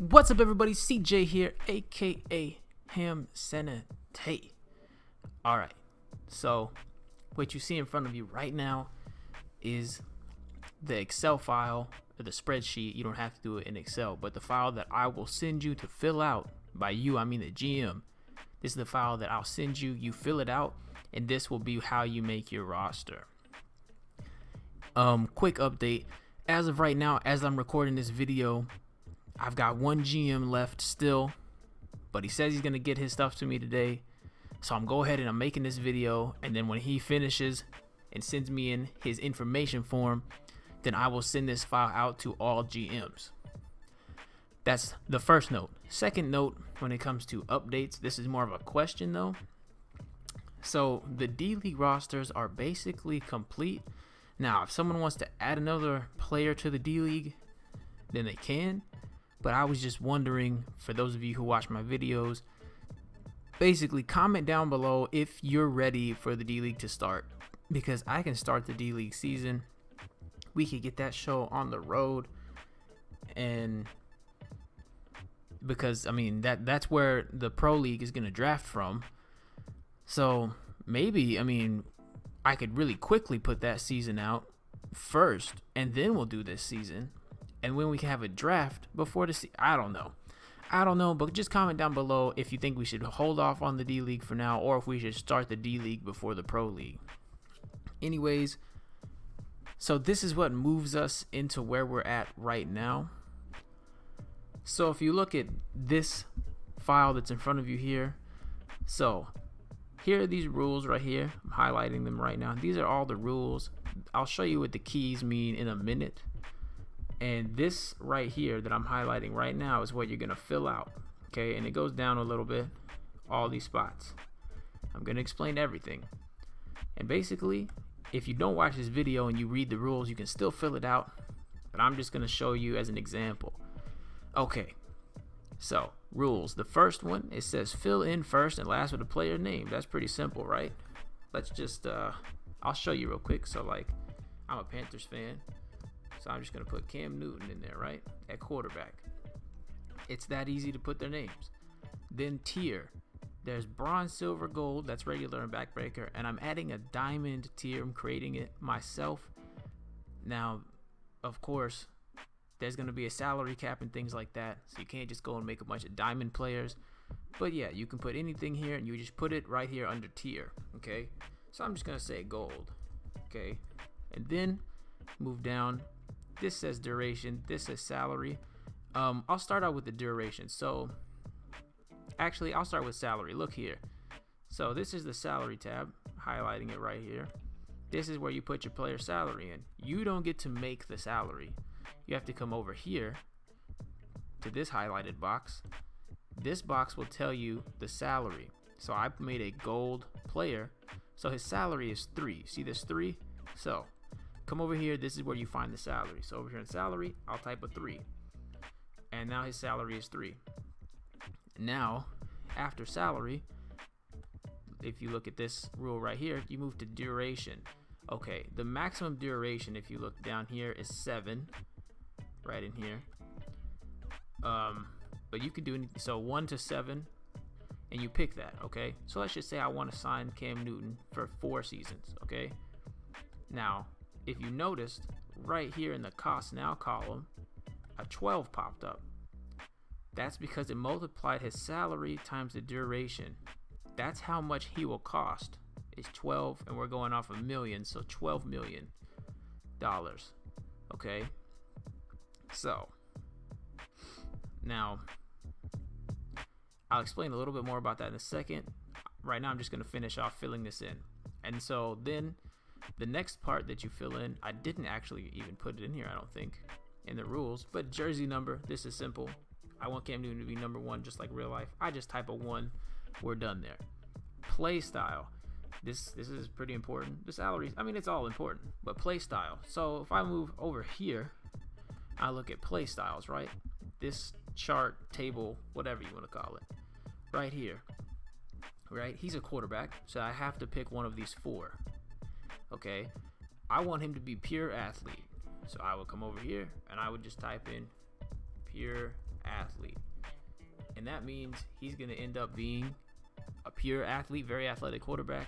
What's up, everybody? CJ here, aka Ham Senate. Alright, so what you see in front of you right now is the Excel file, or the spreadsheet. You don't have to do it in Excel, but the file that I will send you to fill out. By you, I mean the GM. This is the file that I'll send you. You fill it out, and this will be how you make your roster. Quick update. As of right now, as I'm recording this video, I've got one GM left still, but he says he's gonna get his stuff to me today. So I'm go ahead and I'm making this video, and then when he finishes and sends me in his information form, then I will send this file out to all GMs. That's the first note. Second note, when it comes to updates, this is more of a question though. So the D-League rosters are basically complete. Now, if someone wants to add another player to the D-League, then they can. But I was just wondering, for those of you who watch my videos, basically comment down below if you're ready for the D-League to start. Because I can start the D-League season. We could get that show on the road. And because, I mean, that's where the Pro League is going to draft from. So maybe, I mean, I could really quickly put that season out first, and then we'll do this season. And when we can have a draft before the season, I don't know, but just comment down below if you think we should hold off on the D-League for now, or if we should start the D-League before the Pro League. Anyways, so this is what moves us into where we're at right now. So if you look at this file that's in front of you here, so here are these rules right here. I'm highlighting them right now. These are all the rules. I'll show you what the keys mean in a minute. And this right here that I'm highlighting right now is what you're gonna fill out. Okay, and it goes down a little bit, all these spots. I'm gonna explain everything. And basically, if you don't watch this video and you read the rules, you can still fill it out. But I'm just gonna show you as an example. Okay, so rules. The first one, it says fill in first and last with a player name. That's pretty simple, right? Let's just I'll show you real quick. So like, I'm a Panthers fan, so I'm just gonna put Cam Newton in there, right, at quarterback. It's that easy to put their names. Then tier, there's bronze, silver, gold. That's regular and backbreaker, and I'm adding a diamond tier. I'm creating it myself. Now, of course, there's going to be a salary cap and things like that, so you can't just go and make a bunch of diamond players. But yeah, you can put anything here, and you just put it right here under tier. Okay, so I'm just going to say gold. Okay, and then move down. This says duration, this says salary. I'll start out with the duration. So actually, I'll start with salary. Look here. So this is the salary tab, highlighting it right here. This is where you put your player salary in. You don't get to make the salary. You have to come over here to this highlighted box. This box will tell you the salary. So I made a gold player, so his salary is 3. See this 3? So come over here. This is where you find the salary. So over here in salary, I'll type a 3, and now his salary is 3. Now after salary, if you look at this rule right here, you move to duration. Okay, the maximum duration, if you look down here, is 7. Right in here. But you can do anything, so 1 to 7, and you pick that. Okay, so let's just say I want to sign Cam Newton for 4 seasons. Okay, now if you noticed right here in the cost now column, a 12 popped up. That's because it multiplied his salary times the duration. That's how much he will cost. It's 12, and we're going off a million, so $12 million. Okay, so now I'll explain a little bit more about that in a second. Right now, I'm just going to finish off filling this in. And so then the next part that you fill in, I didn't actually even put it in here, I don't think, in the rules, but jersey number. This is simple. I want Cam Newton to be number 1, just like real life. I just type a 1. We're done there. Play style. This is pretty important. The salaries, I mean, it's all important, but play style. So if I move over here, I look at play styles, right? This chart, table, whatever you want to call it, right here, right? He's a quarterback, so I have to pick one of these 4. Okay, I want him to be pure athlete, so I would come over here and I would just type in pure athlete. and that means he's going to end up being a pure athlete, very athletic quarterback.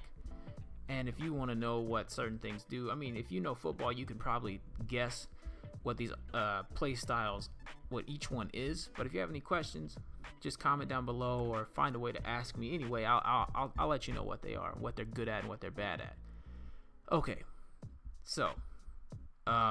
And if you want to know what certain things do, I mean, if you know football, you can probably guess what these play styles, what each one is. But if you have any questions, just comment down below or find a way to ask me. Anyway, I'll let you know what they are, what they're good at, and what they're bad at. Okay, so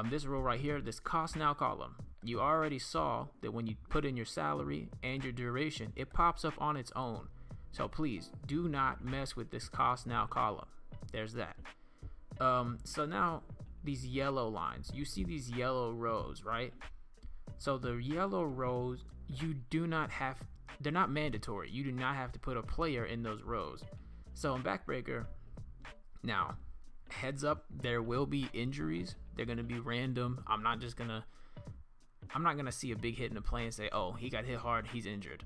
this row right here, this cost now column, you already saw that when you put in your salary and your duration, it pops up on its own. So please do not mess with this cost now column. There's that. So now these yellow lines, you see these yellow rows, right? So the yellow rows, they're not mandatory. You do not have to put a player in those rows. So in BackBreaker, now heads up, there will be injuries. They're going to be random. I'm not going to see a big hit in the play and say, oh, he got hit hard, he's injured.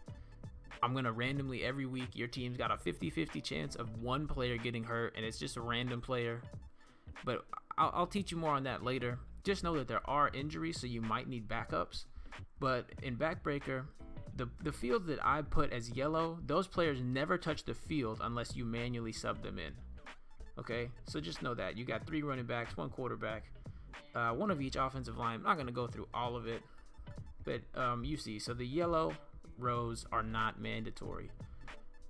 I'm going to randomly every week, your team's got a 50-50 chance of one player getting hurt, and it's just a random player. But I'll teach you more on that later. Just know that there are injuries, so you might need backups. But in BackBreaker, the fields that I put as yellow, those players never touch the field unless you manually sub them in. Okay, so just know that. You got 3 running backs, 1 quarterback, 1 of each offensive line. I'm not going to go through all of it, but you see. So the yellow rows are not mandatory,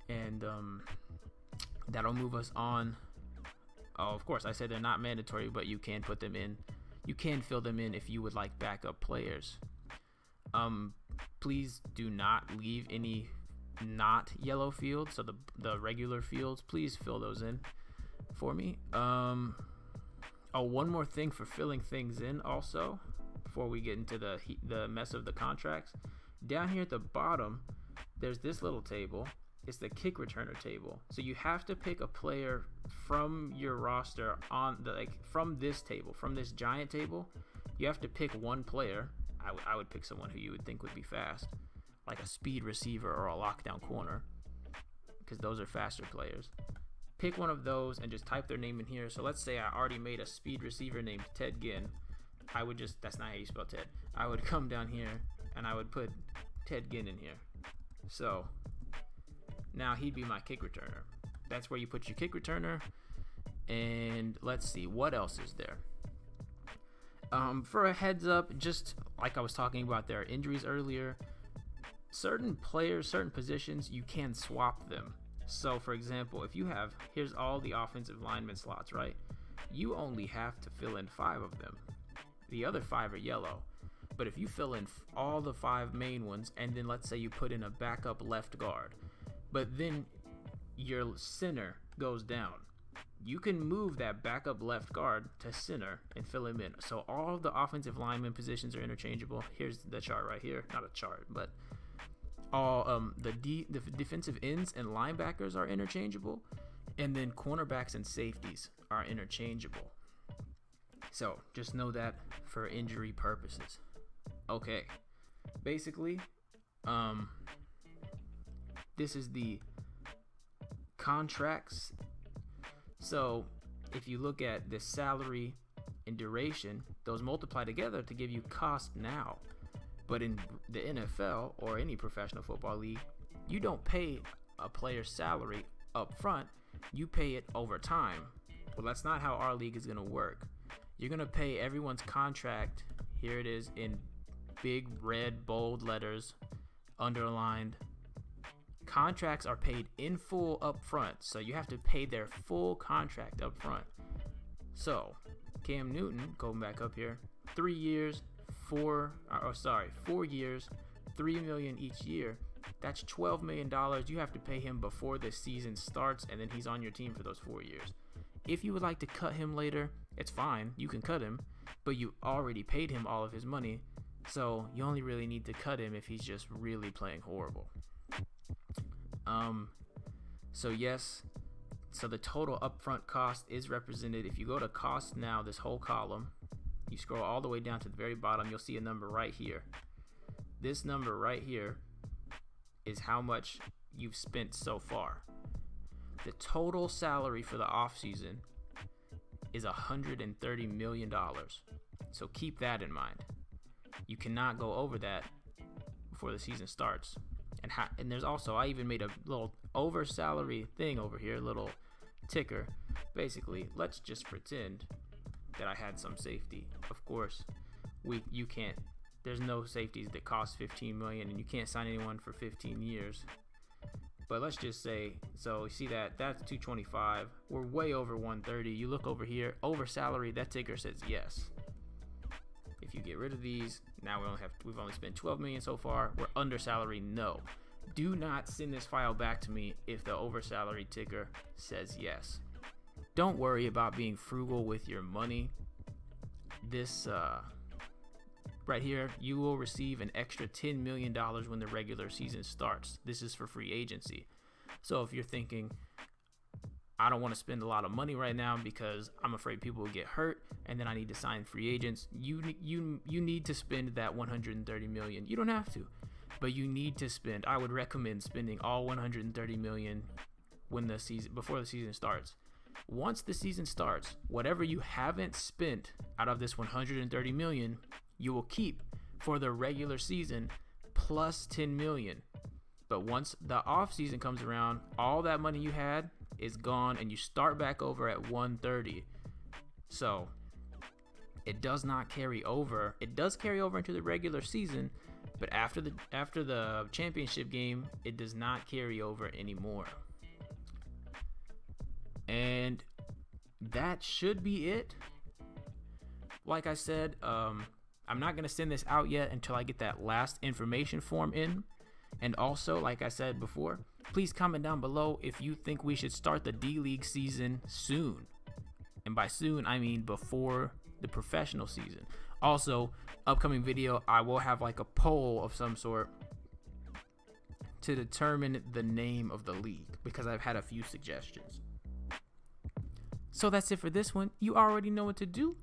and that'll move us on. Oh, of course, I said they're not mandatory, but you can put them in. You can fill them in if you would like backup players. Please do not leave any not yellow fields. So the regular fields, please fill those in for me. Oh, one more thing for filling things in also, before we get into the mess of the contracts. Down here at the bottom, there's this little table. It's the kick returner table. So you have to pick a player from your roster from this table, from this giant table. You have to pick one player. I would pick someone who you would think would be fast, like a speed receiver or a lockdown corner, because those are faster players. Pick one of those and just type their name in here. So let's say I already made a speed receiver named Ted Ginn. I would just, that's not how you spell Ted. I would come down here and I would put Ted Ginn in here. So now he'd be my kick returner. That's where you put your kick returner. And let's see, what else is there? For a heads up, just like I was talking about, there are injuries earlier. Certain players, certain positions, you can swap them. So for example, if you have, here's all the offensive lineman slots, right? You only have to fill in 5 of them. The other 5 are yellow. But if you fill in all the 5 main ones, and then let's say you put in a backup left guard, but then your center goes down, you can move that backup left guard to center and fill him in. So all of the offensive lineman positions are interchangeable. Here's the chart right here. Not a chart, but all the defensive ends and linebackers are interchangeable, and then cornerbacks and safeties are interchangeable. So just know that for injury purposes. Okay, basically, this is the contracts. So if you look at the salary and duration, those multiply together to give you cost now. But in the NFL or any professional football league, you don't pay a player's salary up front, you pay it over time. Well, that's not how our league is going to work. You're going to pay everyone's contract, here it is in big red bold letters, underlined. Contracts are paid in full up front, so you have to pay their full contract up front. So Cam Newton, going back up here, 4 years, $3 million each year. That's $12 million you have to pay him before the season starts, and then he's on your team for those 4 years. If you would like to cut him later, it's fine, you can cut him, but you already paid him all of his money, so you only really need to cut him if he's just really playing horrible. So yes, so the total upfront cost is represented. If you go to cost now, this whole column, you scroll all the way down to the very bottom, you'll see a number right here. This number right here is how much you've spent so far. The total salary for the offseason is $130 million. So keep that in mind. You cannot go over that before the season starts. And there's also, I even made a little over salary thing over here, little ticker. Basically, let's just pretend that I had some safety. Of course, you can't. There's no safeties that cost 15 million, and you can't sign anyone for 15 years. But let's just say, so you see that's 225. We're way over 130. You look over here, over salary. That ticker says yes. If you get rid of these, now we've only spent 12 million so far. We're under salary. No. Do not send this file back to me if the over salary ticker says yes. Don't worry about being frugal with your money. This right here, you will receive an extra $10 million when the regular season starts. This is for free agency. So if you're thinking, I don't want to spend a lot of money right now because I'm afraid people will get hurt and then I need to sign free agents, you need to spend that 130 million. You don't have to, but you need to spend. I would recommend spending all 130 million before the season starts. Once the season starts, whatever you haven't spent out of this 130 million, you will keep for the regular season plus 10 million. But once the off season comes around, all that money you had is gone and you start back over at 130. So it does not carry over. It does carry over into the regular season, but after the championship game, it does not carry over anymore. And that should be it. Like I said, I'm not going to send this out yet until I get that last information form in. And also, like I said before, please comment down below if you think we should start the D-League season soon. And by soon, I mean before the professional season. Also, upcoming video, I will have like a poll of some sort to determine the name of the league, because I've had a few suggestions. So that's it for this one. You already know what to do.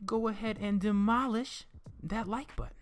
Go ahead and demolish that like button.